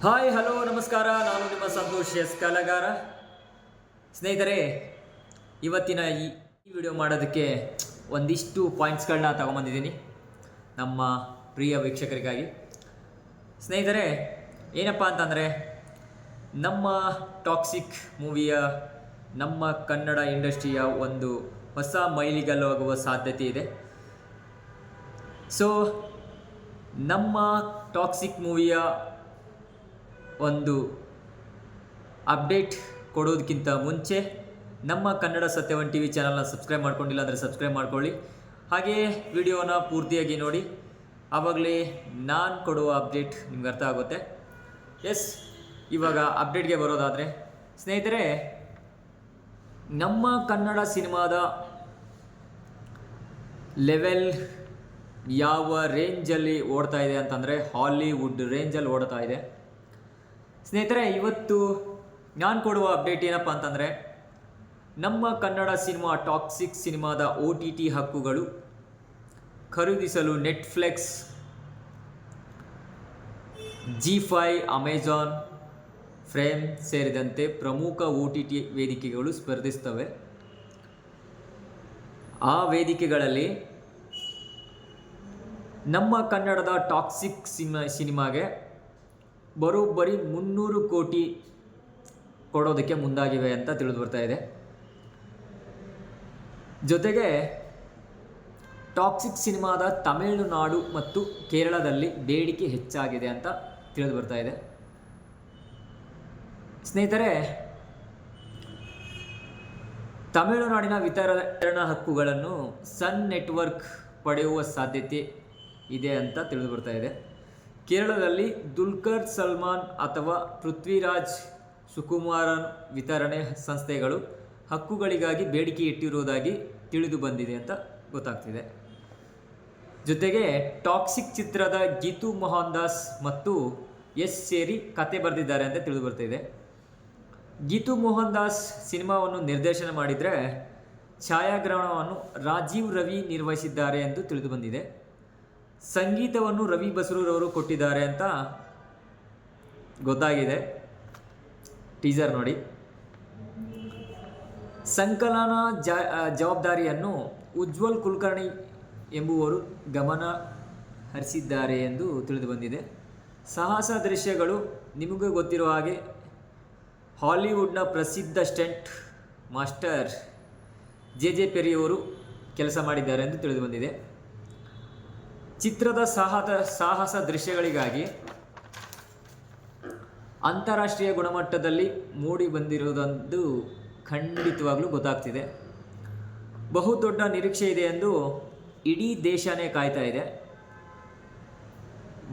Hi hello ನಮಸ್ಕಾರ. ನಾನು ನಿಮ್ಮ ಸಂತೋಷ್ ಎಸ್ ಕಲಾಗಾರ. ಸ್ನೇಹಿತರೆ, ಇವತ್ತಿನ ಈ ವಿಡಿಯೋ ಮಾಡೋದಕ್ಕೆ ಒಂದಿಷ್ಟು ಪಾಯಿಂಟ್ಸ್ಗಳನ್ನ ತಗೊಂಬಂದಿದ್ದೀನಿ ನಮ್ಮ ಪ್ರಿಯ ವೀಕ್ಷಕರಿಗಾಗಿ. ಸ್ನೇಹಿತರೆ, ಏನಪ್ಪ ಅಂತಂದರೆ, ನಮ್ಮ ಟಾಕ್ಸಿಕ್ ಮೂವಿಯ ನಮ್ಮ ಕನ್ನಡ ಇಂಡಸ್ಟ್ರಿಯ ಒಂದು ಹೊಸ ಮೈಲಿಗಲ್ಲಾಗುವ ಸಾಧ್ಯತೆ ಇದೆ. ಸೊ ನಮ್ಮ ಟಾಕ್ಸಿಕ್ ಮೂವಿಯ ಒಂದು ಅಪ್ಡೇಟ್ ಕೊಡೋದಕ್ಕಿಂತ ಮುಂಚೆ ನಮ್ಮ ಕನ್ನಡ ಸತ್ಯವನ್ ಟಿ ವಿ ಚಾನಲ್ನ ಸಬ್ಸ್ಕ್ರೈಬ್ ಮಾಡ್ಕೊಂಡಿಲ್ಲ ಅಂದರೆ ಸಬ್ಸ್ಕ್ರೈಬ್ ಮಾಡ್ಕೊಳ್ಳಿ. ಹಾಗೆಯೇ ವಿಡಿಯೋನ ಪೂರ್ತಿಯಾಗಿ ನೋಡಿ, ಆವಾಗಲೇ ನಾನು ಕೊಡುವ ಅಪ್ಡೇಟ್ ನಿಮ್ಗೆ ಅರ್ಥ ಆಗುತ್ತೆ. ಎಸ್, ಇವಾಗ ಅಪ್ಡೇಟ್ಗೆ ಬರೋದಾದರೆ ಸ್ನೇಹಿತರೆ, ನಮ್ಮ ಕನ್ನಡ ಸಿನಿಮಾದ ಲೆವೆಲ್ ಯಾವ ರೇಂಜಲ್ಲಿ ಓಡ್ತಾ ಇದೆ ಅಂತಂದರೆ ಹಾಲಿವುಡ್ ರೇಂಜಲ್ಲಿ ಓಡ್ತಾ ಇದೆ. ಸ್ನೇಹಿತರೆ, ಇವತ್ತು ನಾನು ಕೊಡುವ ಅಪ್ಡೇಟ್ ಏನಪ್ಪ ಅಂತಂದರೆ, ನಮ್ಮ ಕನ್ನಡ ಸಿನಿಮಾ ಟಾಕ್ಸಿಕ್ ಸಿನಿಮಾದ OTT ಹಕ್ಕುಗಳು ಖರೀದಿಸಲು ನೆಟ್ಫ್ಲಿಕ್ಸ್, Zee5, ಅಮೆಜಾನ್ ಪ್ರೈಮ್ ಸೇರಿದಂತೆ ಪ್ರಮುಖ OTT ವೇದಿಕೆಗಳು ಸ್ಪರ್ಧಿಸ್ತವೆ. ಆ ವೇದಿಕೆಗಳಲ್ಲಿ ನಮ್ಮ ಕನ್ನಡದ ಟಾಕ್ಸಿಕ್ ಸಿನಿಮಾಗೆ ಬರೋಬ್ಬರಿ 300 ಕೋಟಿ ಕೊಡೋದಕ್ಕೆ ಮುಂದಾಗಿವೆ ಅಂತ ತಿಳಿದು ಬರ್ತಾ ಇದೆ. ಜೊತೆಗೆ ಟಾಕ್ಸಿಕ್ ಸಿನಿಮಾದ ತಮಿಳುನಾಡು ಮತ್ತು ಕೇರಳದಲ್ಲಿ ಬೇಡಿಕೆ ಹೆಚ್ಚಾಗಿದೆ ಅಂತ ತಿಳಿದು ಬರ್ತಾ ಇದೆ. ಸ್ನೇಹಿತರೆ, ತಮಿಳುನಾಡಿನ ವಿತರಣಾ ಹಕ್ಕುಗಳನ್ನು ಸನ್ ನೆಟ್ವರ್ಕ್ ಪಡೆಯುವ ಸಾಧ್ಯತೆ ಇದೆ ಅಂತ ತಿಳಿದು ಬರ್ತಾ ಇದೆ. ಕೇರಳದಲ್ಲಿ ದುಲ್ಕರ್ ಸಲ್ಮಾನ್ ಅಥವಾ ಪೃಥ್ವಿರಾಜ್ ಸುಕುಮಾರನ್ ವಿತರಣೆ ಸಂಸ್ಥೆಗಳು ಹಕ್ಕುಗಳಿಗಾಗಿ ಬೇಡಿಕೆ ಇಟ್ಟಿರುವುದಾಗಿ ತಿಳಿದು ಬಂದಿದೆ ಅಂತ ಗೊತ್ತಾಗ್ತಿದೆ. ಜೊತೆಗೆ ಟಾಕ್ಸಿಕ್ ಚಿತ್ರದ ಗೀತು ಮೋಹನ್ ದಾಸ್ ಮತ್ತು ಯಶ್ ಸೇರಿ ಕತೆ ಬರೆದಿದ್ದಾರೆ ಅಂತ ತಿಳಿದು ಬರ್ತಿದೆ. ಗೀತು ಮೋಹನ್ ದಾಸ್ ಸಿನಿಮಾವನ್ನು ನಿರ್ದೇಶನ ಮಾಡಿದರೆ ಛಾಯಾಗ್ರಹಣವನ್ನು ರಾಜೀವ್ ರವಿ ನಿರ್ವಹಿಸಿದ್ದಾರೆ ಎಂದು ತಿಳಿದು ಬಂದಿದೆ. ಸಂಗೀತವನ್ನು ರವಿ ಬಸ್ರೂರವರು ಕೊಟ್ಟಿದ್ದಾರೆ ಅಂತ ಗೊತ್ತಾಗಿದೆ. ಟೀಸರ್ ನೋಡಿ. ಸಂಕಲನ ಜವಾಬ್ದಾರಿಯನ್ನು ಉಜ್ವಲ್ ಕುಲಕರ್ಣಿ ಎಂಬುವರು ಗಮನ ಹರಿಸಿದ್ದಾರೆ ಎಂದು ತಿಳಿದು ಬಂದಿದೆ. ಸಾಹಸ ದೃಶ್ಯಗಳು ನಿಮಗೂ ಗೊತ್ತಿರುವ ಹಾಗೆ ಹಾಲಿವುಡ್ನ ಪ್ರಸಿದ್ಧ ಸ್ಟಂಟ್ ಮಾಸ್ಟರ್ ಜೆ ಪೆರಿಯವರು ಕೆಲಸ ಮಾಡಿದ್ದಾರೆ ಎಂದು ತಿಳಿದು ಬಂದಿದೆ. ಚಿತ್ರದ ಸಾಹಸ ದೃಶ್ಯಗಳಿಗಾಗಿ ಅಂತಾರಾಷ್ಟ್ರೀಯ ಗುಣಮಟ್ಟದಲ್ಲಿ ಮೂಡಿ ಬಂದಿರುವುದೊಂದು ಖಂಡಿತವಾಗ್ಲೂ ಗೊತ್ತಾಗ್ತಿದೆ. ಬಹುದೊಡ್ಡ ನಿರೀಕ್ಷೆ ಇದೆ ಎಂದು ಇಡೀ ದೇಶನೇ ಕಾಯ್ತಾ ಇದೆ.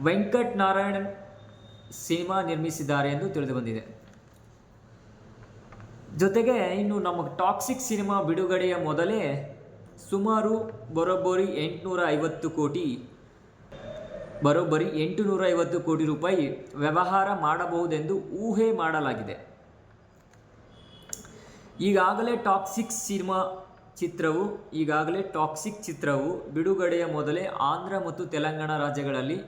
ವೆಂಕಟ್ ನಾರಾಯಣನ್ ಸಿನಿಮಾ ನಿರ್ಮಿಸಿದ್ದಾರೆ ಎಂದು ತಿಳಿದು ಬಂದಿದೆ. ಜೊತೆಗೆ ಇನ್ನು ನಮ್ಮ ಟಾಕ್ಸಿಕ್ ಸಿನಿಮಾ ಬಿಡುಗಡೆಯ ಮೊದಲೇ ಸುಮಾರು ಬರೋಬ್ಬರಿ 850 ಕೋಟಿ ರೂಪಾಯಿ ವ್ಯವಹಾರ ಮಾಡಬಹುದೆಂದು ಊಹೆ ಮಾಡಲಾಗಿದೆ. ಈಗಾಗಲೇ ಟಾಕ್ಸಿಕ್ ಚಿತ್ರವು ಬಿಡುಗಡೆಯ ಮೊದಲೇ ಆಂಧ್ರ ಮತ್ತು ತೆಲಂಗಾಣ ರಾಜ್ಯಗಳಲ್ಲಿ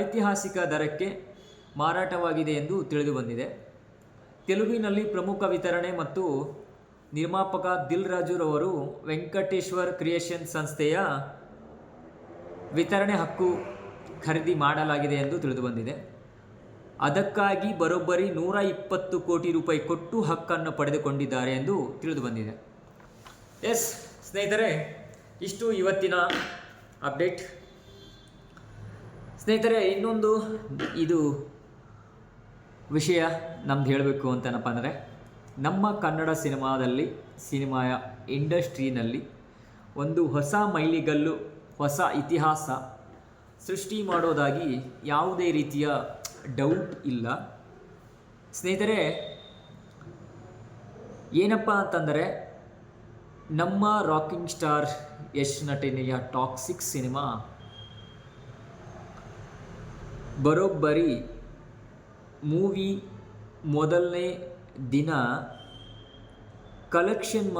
ಐತಿಹಾಸಿಕ ದರಕ್ಕೆ ಮಾರಾಟವಾಗಿದೆ ಎಂದು ತಿಳಿದು ಬಂದಿದೆ. ತೆಲುಗಿನಲ್ಲಿ ಪ್ರಮುಖ ವಿತರಣೆ ಮತ್ತು ನಿರ್ಮಾಪಕ ದಿಲ್ ರಾಜುರವರು ವೆಂಕಟೇಶ್ವರ್ ಕ್ರಿಯೇಷನ್ ಸಂಸ್ಥೆಯ ವಿತರಣೆ ಹಕ್ಕು ಖರೀದಿ ಮಾಡಲಾಗಿದೆ ಎಂದು ತಿಳಿದು ಬಂದಿದೆ. ಅದಕ್ಕಾಗಿ ಬರೋಬ್ಬರಿ 120 ಕೋಟಿ ರೂಪಾಯಿ ಕೊಟ್ಟು ಹಕ್ಕನ್ನು ಪಡೆದುಕೊಂಡಿದ್ದಾರೆ ಎಂದು ತಿಳಿದು ಬಂದಿದೆ. ಎಸ್ ಸ್ನೇಹಿತರೆ, ಇಷ್ಟು ಇವತ್ತಿನ ಅಪ್ಡೇಟ್. ಸ್ನೇಹಿತರೆ, ಇನ್ನೊಂದು ಇದು ವಿಷಯ ನಮ್ದು ಹೇಳಬೇಕು ಅಂತನಪ್ಪ ಅಂದರೆ, ನಮ್ಮ ಕನ್ನಡ ಸಿನಿಮಾ ಇಂಡಸ್ಟ್ರಿನಲ್ಲಿ ಒಂದು ಹೊಸ ಮೈಲಿಗಲ್ಲು, ಹೊಸ ಇತಿಹಾಸ ಸೃಷ್ಟಿ ಮಾಡೋದಾಗಿ ಯಾವುದೇ ರೀತಿಯ ಡೌಟ್ ಇಲ್ಲ. ಸ್ನೇಹಿತರೆ, ಏನಪ್ಪ ಅಂತಂದರೆ, ನಮ್ಮ ರಾಕಿಂಗ್ ಸ್ಟಾರ್ ಯಶ್ ನಟನೆಯ ಟಾಕ್ಸಿಕ್ ಸಿನಿಮಾ ಬರೋಬ್ಬರಿ ಮೂವಿ ಮೊದಲನೇ ದಿನ ಕಲೆಕ್ಷನ್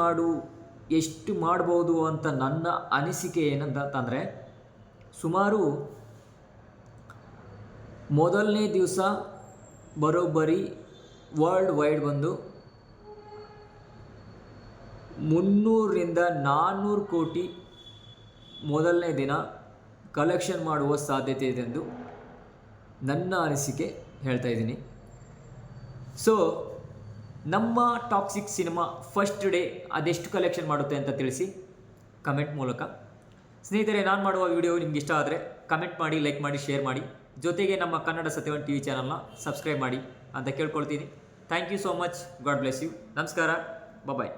ಎಷ್ಟು ಮಾಡ್ಬೋದು ಅಂತ ನನ್ನ ಅನಿಸಿಕೆ ಏನಂತಂದರೆ, ಸುಮಾರು ಮೊದಲನೇ ದಿವಸ ಬರೋಬ್ಬರಿ ವರ್ಲ್ಡ್ ವೈಡ್ ಬಂದು 300ರಿಂದ 400 ಕೋಟಿ ಮೊದಲನೇ ದಿನ ಕಲೆಕ್ಷನ್ ಮಾಡುವ ಸಾಧ್ಯತೆ ಇದೆ ಎಂದು ನನ್ನ ಅನಿಸಿಕೆ ಹೇಳ್ತಾ ಇದ್ದೀನಿ. ಸೊ ನಮ್ಮ ಟಾಕ್ಸಿಕ್ ಸಿನಿಮಾ ಫಸ್ಟ್ ಡೇ ಅದೆಷ್ಟು ಕಲೆಕ್ಷನ್ ಮಾಡುತ್ತೆ ಅಂತ ತಿಳಿಸಿ ಕಮೆಂಟ್ ಮೂಲಕ. ಸ್ನೇಹಿತರೆ, ನಾನು ಮಾಡುವ ವಿಡಿಯೋ ನಿಮ್ಗೆ ಇಷ್ಟ ಆದರೆ ಕಮೆಂಟ್ ಮಾಡಿ, ಲೈಕ್ ಮಾಡಿ, ಶೇರ್ ಮಾಡಿ, ಜೊತೆಗೆ ನಮ್ಮ ಕನ್ನಡ ಸತ್ಯವನ್ TV ಚಾನಲ್ನ ಸಬ್ಸ್ಕ್ರೈಬ್ ಮಾಡಿ ಅಂತ ಕೇಳ್ಕೊಳ್ತೀನಿ. Thank you so much. God bless you. ನಮಸ್ಕಾರ. ಬಾಯ್.